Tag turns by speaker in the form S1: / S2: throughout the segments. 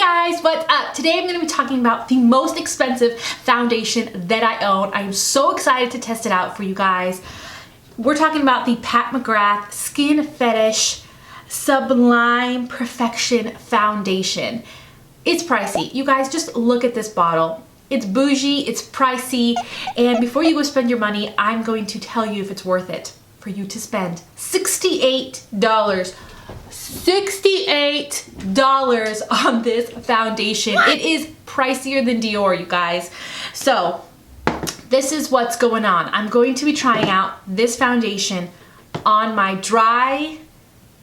S1: guys, what's up? Today I'm going to be talking about the most expensive foundation that I own. I am so excited to test it out for you guys. We're talking about the Pat Macgrath Skin Fetish Sublime Perfection Foundation. It's pricey. You guys, just look at this bottle. It's bougie, it's pricey, and before you go spend your money, I'm going to tell you if it's worth it for you to spend $68. $68 on this foundation. What? It is pricier than Dior, you guys. So this is what's going on. I'm going to be trying out this foundation on my dry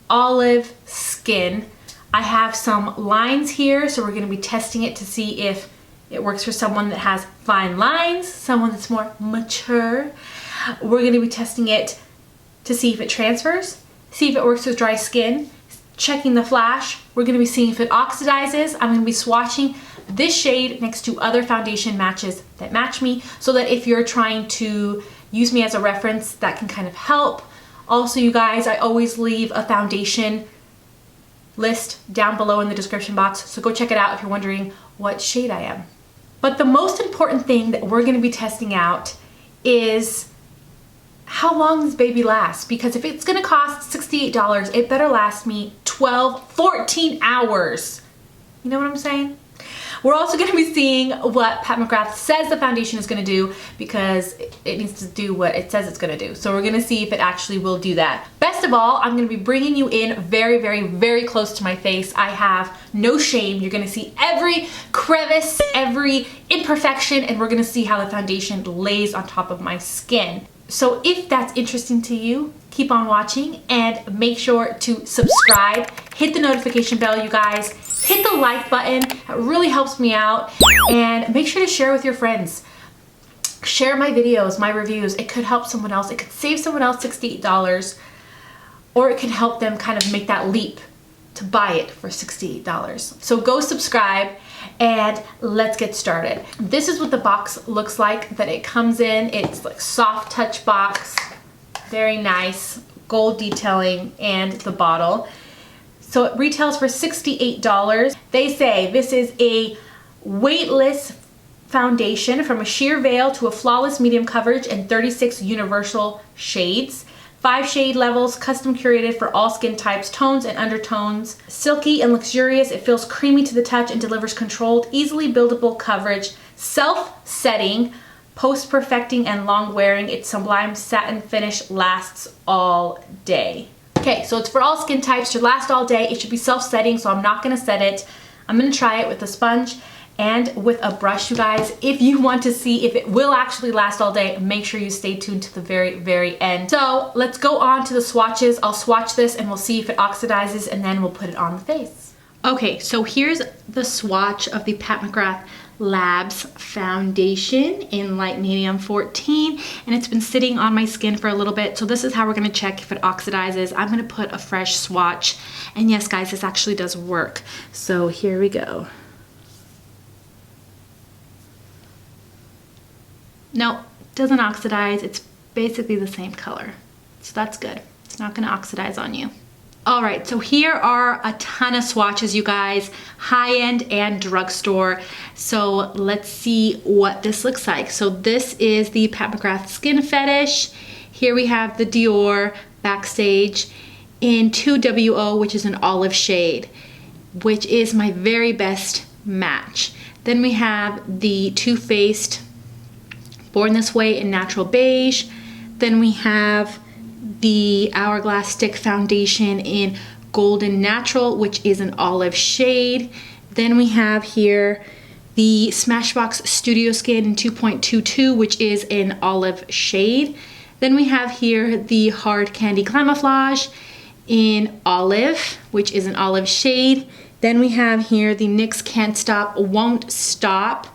S1: olive skin. I have some lines here, so we're going to be testing it to see if it works for someone that has fine lines, someone that's more mature. We're going to be testing it to see if it transfers, see if it works with dry skin, checking the flash. We're going to be seeing if it oxidizes. I'm going to be swatching this shade next to other foundation matches that match me, so that if you're trying to use me as a reference, that can kind of help. Also, you guys, I always leave a foundation list down below in the description box, so go check it out if you're wondering what shade I am. But the most important thing that we're going to be testing out is how long this baby lasts, because if it's going to cost $68, it better last me 14 hours. You know what I'm saying? We're also going to be seeing what Pat Macgrath says the foundation is going to do, because it needs to do what it says it's going to do. So we're going to see if it actually will do that. Best of all, I'm going to be bringing you in very, very, very close to my face. I have no shame. You're going to see every crevice, every imperfection, and we're going to see how the foundation lays on top of my skin. So if that's interesting to you, keep on watching and make sure to subscribe. Hit the notification bell, you guys. Hit the like button. That really helps me out. And make sure to share with your friends. Share my videos, my reviews. It could help someone else. It could save someone else $68. Or it can help them kind of make that leap to buy it for $68. So go subscribe and let's get started. This is what the box looks like that it comes in. It's like soft touch box, very nice, gold detailing, and the bottle. So it retails for $68. They say this is a weightless foundation from a sheer veil to a flawless medium coverage and 36 universal shades. 5 shade levels, custom curated for all skin types, tones and undertones. Silky and luxurious, it feels creamy to the touch and delivers controlled, easily buildable coverage. Self-setting, post-perfecting and long wearing. Its sublime satin finish lasts all day. Okay, so it's for all skin types, should last all day. It should be self-setting, so I'm not gonna set it. I'm gonna try it with a sponge and with a brush, you guys. If you want to see if it will actually last all day, make sure you stay tuned to the very, very end. So let's go on to the swatches. I'll swatch this and we'll see if it oxidizes, and then we'll put it on the face. Okay, so here's the swatch of the Pat Macgrath Labs foundation in light medium 14, and it's been sitting on my skin for a little bit. So this is how we're going to check if it oxidizes. I'm going to put a fresh swatch, and yes guys, this actually does work. So here we go. No, it doesn't oxidize. It's basically the same color, so that's good. It's not going to oxidize on you. All right, so here are a ton of swatches, you guys, high-end and drugstore. So let's see what this looks like. So this is the Pat Macgrath Skin Fetish. Here we have the Dior Backstage in 2WO, which is an olive shade, which is my very best match. Then we have the Too Faced Born This Way in Natural Beige. Then we have the Hourglass Stick Foundation in Golden Natural, which is an olive shade. Then we have here the Smashbox Studio Skin in 2.22, which is an olive shade. Then we have here the Hard Candy Camouflage in olive, which is an olive shade. Then we have here the NYX Can't Stop Won't Stop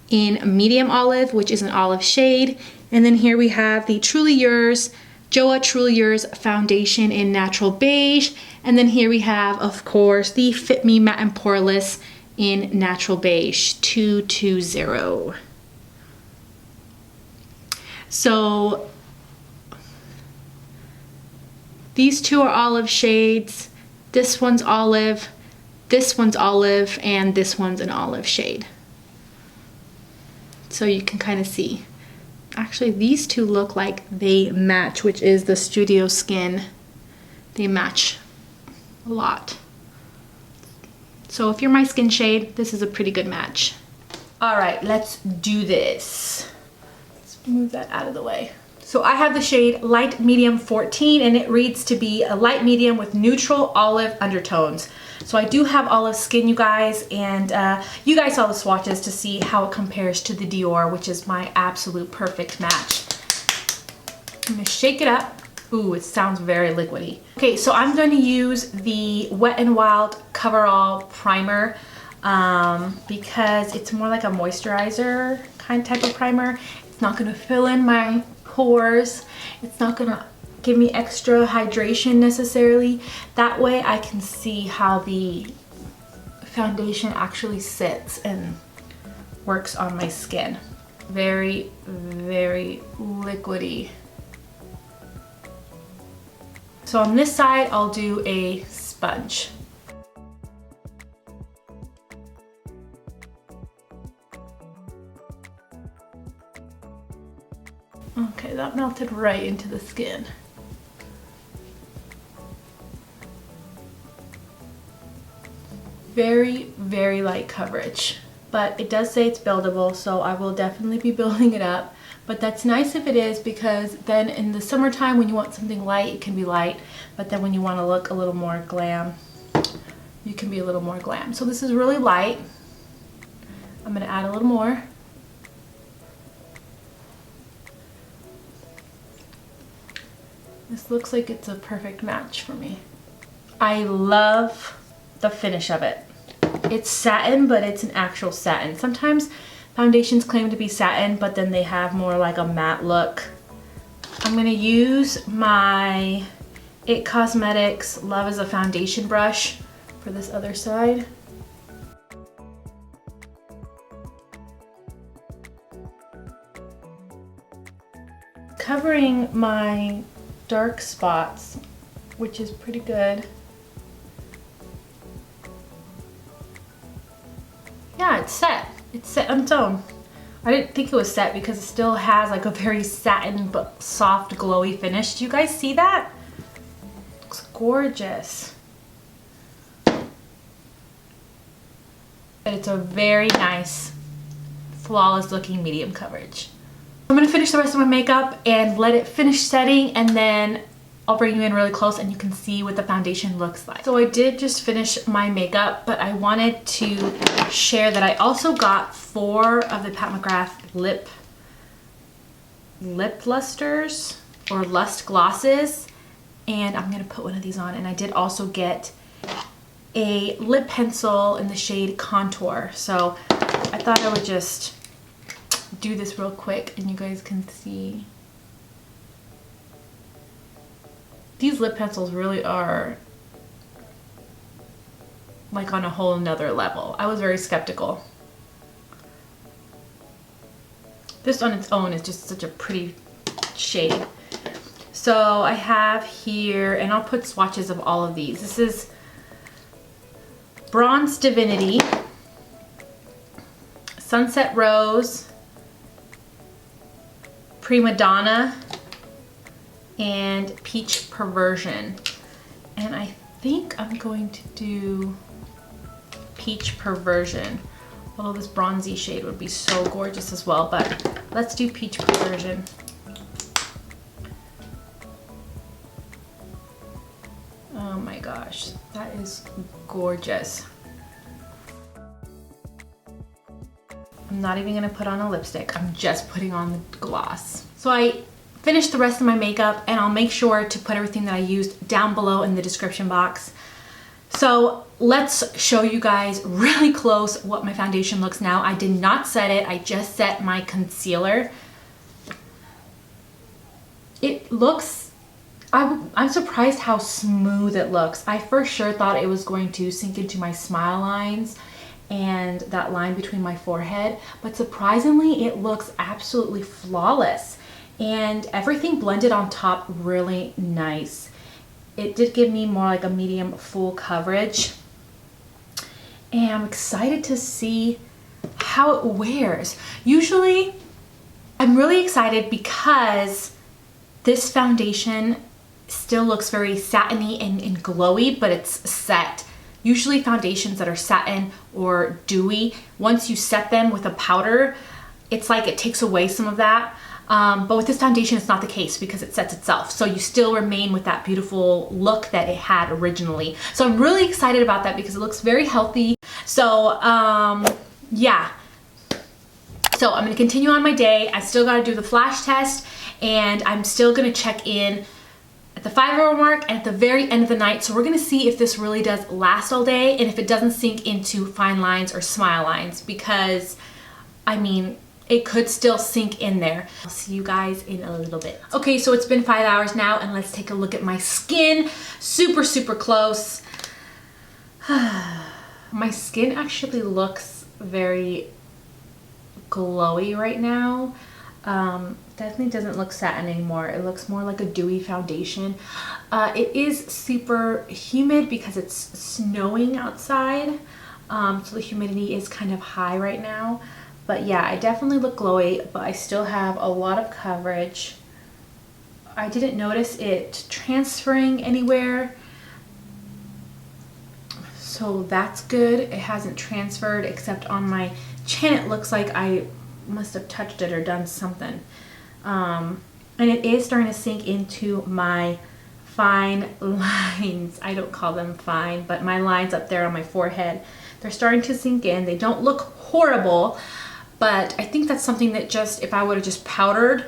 S1: in medium olive, which is an olive shade. And then here we have the Truly Yours, Joa Truly Yours foundation in natural beige. And then here we have, of course, the Fit Me Matte and Poreless in natural beige, 220. So these two are olive shades. This one's olive. this one's olive and this one's an olive shade. So you can kind of see. Actually, these two look like they match, which is the Studio Skin. They match a lot. So if you're my skin shade, this is a pretty good match. All right, let's do this. Let's move that out of the way. So I have the shade Light Medium 14, and it reads to be a light medium with neutral olive undertones. So I do have olive skin, you guys, and you guys saw the swatches to see how it compares to the Dior, which is my absolute perfect match. I'm gonna shake it up. Ooh, it sounds very liquidy. Okay, so I'm going to use the Wet n Wild Coverall Primer because it's more like a moisturizer kind of type of primer. It's not gonna fill in my pores. It's not gonna give me extra hydration necessarily. That way I can see how the foundation actually sits and works on my skin. Very, very liquidy. So on this side, I'll do a sponge. Okay, that melted right into the skin. Very, very light coverage, but it does say it's buildable, so I will definitely be building it up. But that's nice if it is, because then in the summertime when you want something light, it can be light, but then when you want to look a little more glam, you can be a little more glam. So this is really light. I'm going to add a little more. This looks like it's a perfect match for me. I love the finish of it. It's satin, but it's an actual satin. Sometimes foundations claim to be satin, but then they have more like a matte look. I'm gonna use my It Cosmetics Love as a Foundation brush for this other side. Covering my dark spots, which is pretty good. Yeah, it's set. It's set on its own. I didn't think it was set because it still has like a very satin but soft glowy finish. Do you guys see that? Looks gorgeous. But it's a very nice, flawless looking medium coverage. I'm gonna finish the rest of my makeup and let it finish setting, and then I'll bring you in really close and you can see what the foundation looks like. So I did just finish my makeup, but I wanted to share that I also got 4 of the Pat Macgrath lip lusters or lust glosses, and I'm gonna put one of these on. And I did also get a lip pencil in the shade Contour. So I thought I would just do this real quick and you guys can see. These lip pencils really are like on a whole nother level. I was very skeptical. This on its own is just such a pretty shade. So I have here, and I'll put swatches of all of these. This is Bronze Divinity, Sunset Rose, Prima Donna, and Peach Perversion. And I think I'm going to do Peach Perversion, although this bronzy shade would be so gorgeous as well, but let's do Peach Perversion. Oh my gosh, that is gorgeous. I'm not even gonna put on a lipstick, I'm just putting on the gloss. So I finished the rest of my makeup, and I'll make sure to put everything that I used down below in the description box. So let's show you guys really close what my foundation looks now. I did not set it, I just set my concealer. It looks, I'm surprised how smooth it looks. I for sure thought it was going to sink into my smile lines and that line between my forehead, but surprisingly it looks absolutely flawless. And everything blended on top really nice. It did give me more like a medium full coverage. and I'm excited to see how it wears. Usually I'm really excited because this foundation still looks very satiny and glowy, but it's set. Usually foundations that are satin or dewy, once you set them with a powder, it's like it takes away some of that. But with this foundation, it's not the case because it sets itself. So you still remain with that beautiful look that it had originally. So I'm really excited about that because it looks very healthy. So yeah. So I'm gonna continue on my day. I still gotta do the flash test, and I'm still gonna check in at the 5-hour mark and at the very end of the night. So we're gonna see if this really does last all day and if it doesn't sink into fine lines or smile lines, because I mean, it could still sink in there. I'll see you guys in a little bit. Okay, so it's been 5 hours now, and let's take a look at my skin. Super, super close. My skin actually looks very glowy right now. Definitely doesn't look satin anymore. It looks more like a dewy foundation. It is super humid because it's snowing outside. So the humidity is kind of high right now. But yeah, I definitely look glowy, but I still have a lot of coverage. I didn't notice it transferring anywhere. So that's good. It hasn't transferred except on my chin. It looks like I must have touched it or done something. And it is starting to sink into my fine lines. I don't call them fine, but my lines up there on my forehead, they're starting to sink in. They don't look horrible, but I think that's something that just, if I would have just powdered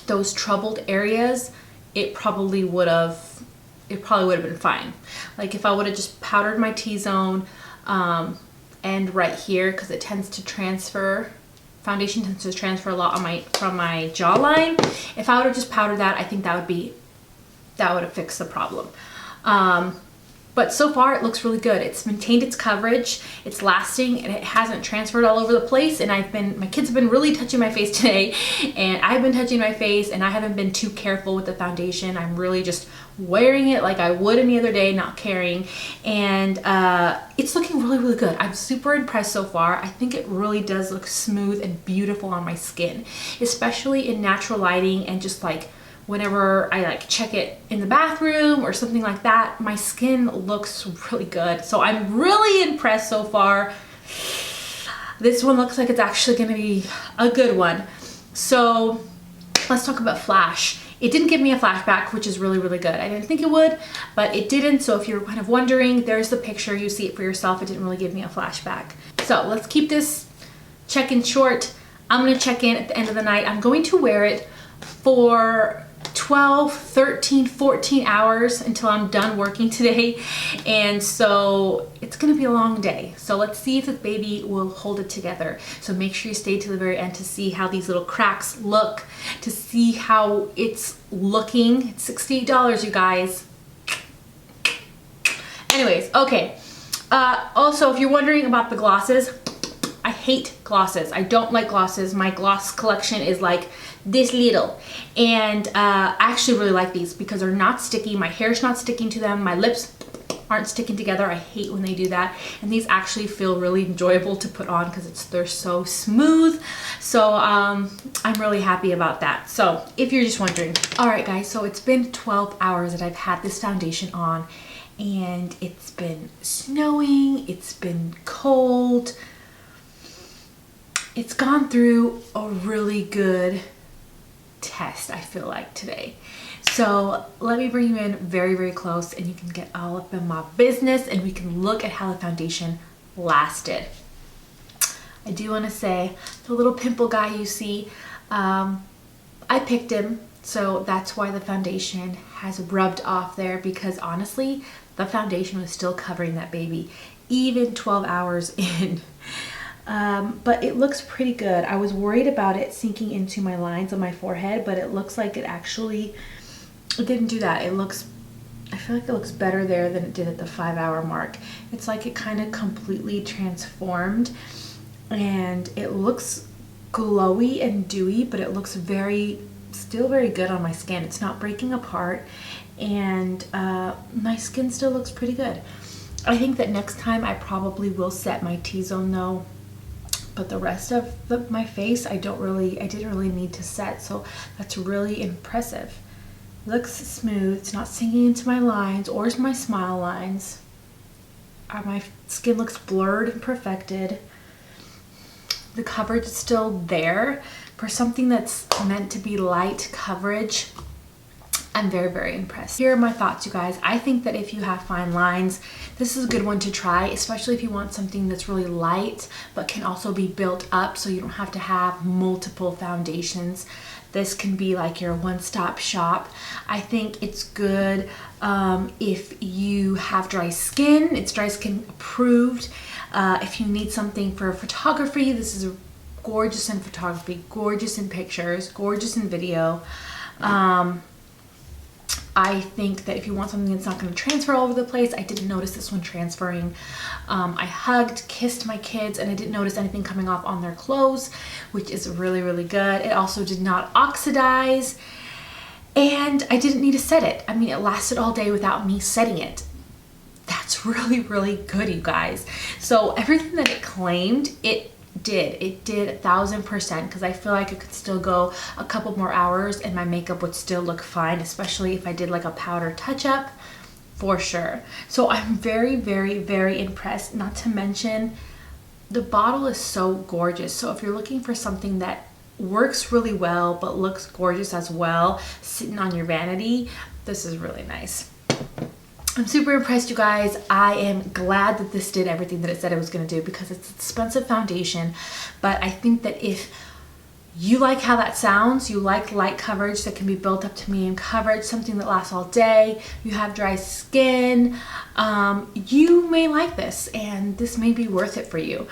S1: those troubled areas, it probably would have been fine. Like if I would have just powdered my T-zone and right here, because it tends to transfer, foundation tends to transfer a lot on from my jawline. If I would have just powdered that, I think that would have fixed the problem. But so far it looks really good. It's maintained its coverage, it's lasting, and it hasn't transferred all over the place. And my kids have been really touching my face today, and I've been touching my face, and I haven't been too careful with the foundation. I'm really just wearing it like I would any other day, not caring. And it's looking really, really good. I'm super impressed so far. I think it really does look smooth and beautiful on my skin, especially in natural lighting and just like whenever I like check it in the bathroom or something like that. My skin looks really good. So I'm really impressed so far. This one looks like it's actually gonna be a good one. So let's talk about flash. It didn't give me a flashback, which is really, really good. I didn't think it would, but it didn't. So if you're kind of wondering, there's the picture. You see it for yourself. It didn't really give me a flashback. So let's keep this check-in short. I'm gonna check in at the end of the night. I'm going to wear it for 12, 13, 14 hours until I'm done working today. And so it's gonna be a long day. So let's see if this baby will hold it together. So make sure you stay to the very end to see how these little cracks look, to see how it's looking. It's $68, you guys. Anyways, okay. Also, if you're wondering about the glosses, I hate glosses. I don't like glosses. My gloss collection is like this little, and I actually really like these because they're not sticky. My hair's not sticking to them. My lips aren't sticking together. I hate when they do that. And these actually feel really enjoyable to put on because they're so smooth. So I'm really happy about that. So if you're just wondering. All right, guys, so it's been 12 hours that I've had this foundation on, and it's been snowing. It's been cold. It's gone through a really good test, I feel like, today. So let me bring you in very, very close, and you can get all up in my business, and we can look at how the foundation lasted. I do want to say the little pimple guy you see, I picked him, so that's why the foundation has rubbed off there, because honestly the foundation was still covering that baby even 12 hours in. But it looks pretty good. I was worried about it sinking into my lines on my forehead, but it looks like it didn't do that. I feel like it looks better there than it did at the 5-hour mark. It's like it kind of completely transformed, and it looks glowy and dewy, but it looks still very good on my skin. It's not breaking apart, and my skin still looks pretty good. I think that next time I probably will set my T-zone though, but the rest of my face I didn't really need to set, so that's really impressive. Looks smooth, it's not sinking into my lines or my smile lines. My skin looks blurred and perfected. The coverage is still there. For something that's meant to be light coverage, I'm very, very impressed. Here are my thoughts, you guys. I think that if you have fine lines, this is a good one to try, especially if you want something that's really light, but can also be built up so you don't have to have multiple foundations. This can be like your one-stop shop. I think it's good if you have dry skin. It's dry skin approved. If you need something for photography, this is gorgeous in photography, gorgeous in pictures, gorgeous in video. I think that if you want something that's not going to transfer all over the place, I didn't notice this one transferring. I hugged, kissed my kids, and I didn't notice anything coming off on their clothes, which is really, really good. It also did not oxidize, and I didn't need to set it. I mean, it lasted all day without me setting it. That's really, really good, you guys. So everything that it claimed, it did 1000%, because I feel like it could still go a couple more hours and my makeup would still look fine, especially if I did like a powder touch-up, for sure. So I'm very, very, very impressed. Not to mention the bottle is so gorgeous. So if you're looking for something that works really well but looks gorgeous as well, sitting on your vanity, this is really nice. I'm super impressed, you guys. I am glad that this did everything that it said it was going to do, because it's an expensive foundation. But I think that if you like how that sounds, you like light coverage that can be built up to medium coverage, something that lasts all day, you have dry skin, you may like this, and this may be worth it for you.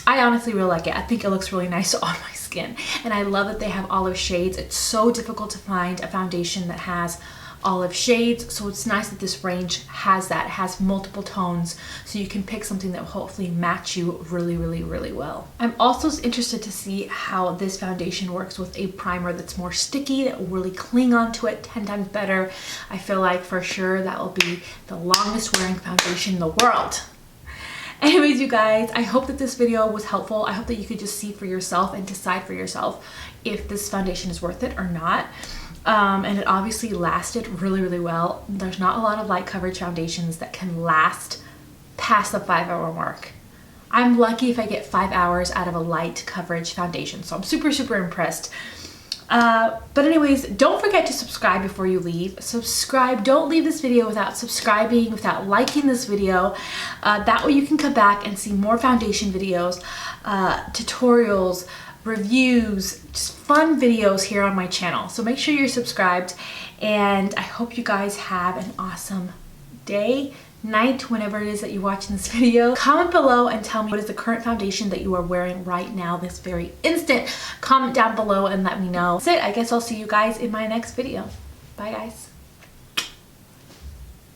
S1: I honestly really like it. I think it looks really nice on my skin, and I love that they have olive shades. It's so difficult to find a foundation that has olive shades, so it's nice that this range has that. It has multiple tones, so you can pick something that will hopefully match you really, really, really well. I'm also interested to see how this foundation works with a primer that's more sticky, that will really cling onto it 10 times better. I feel like for sure that will be the longest wearing foundation in the world. Anyways, you guys, I hope that this video was helpful. I hope that you could just see for yourself and decide for yourself if this foundation is worth it or not. And it obviously lasted really, really well. There's not a lot of light coverage foundations that can last past the 5-hour mark. I'm lucky if I get 5 hours out of a light coverage foundation, so I'm super, super impressed. But anyways, don't forget to subscribe before you leave. Subscribe. Don't leave this video without subscribing, without liking this video. That way you can come back and see more foundation videos, tutorials, reviews, just fun videos here on my channel. So make sure you're subscribed, and I hope you guys have an awesome day, night, whenever it is that you're watching this video. Comment below and tell me what is the current foundation that you are wearing right now, this very instant. Comment down below and let me know. That's it. I guess I'll see you guys in my next video. Bye, guys.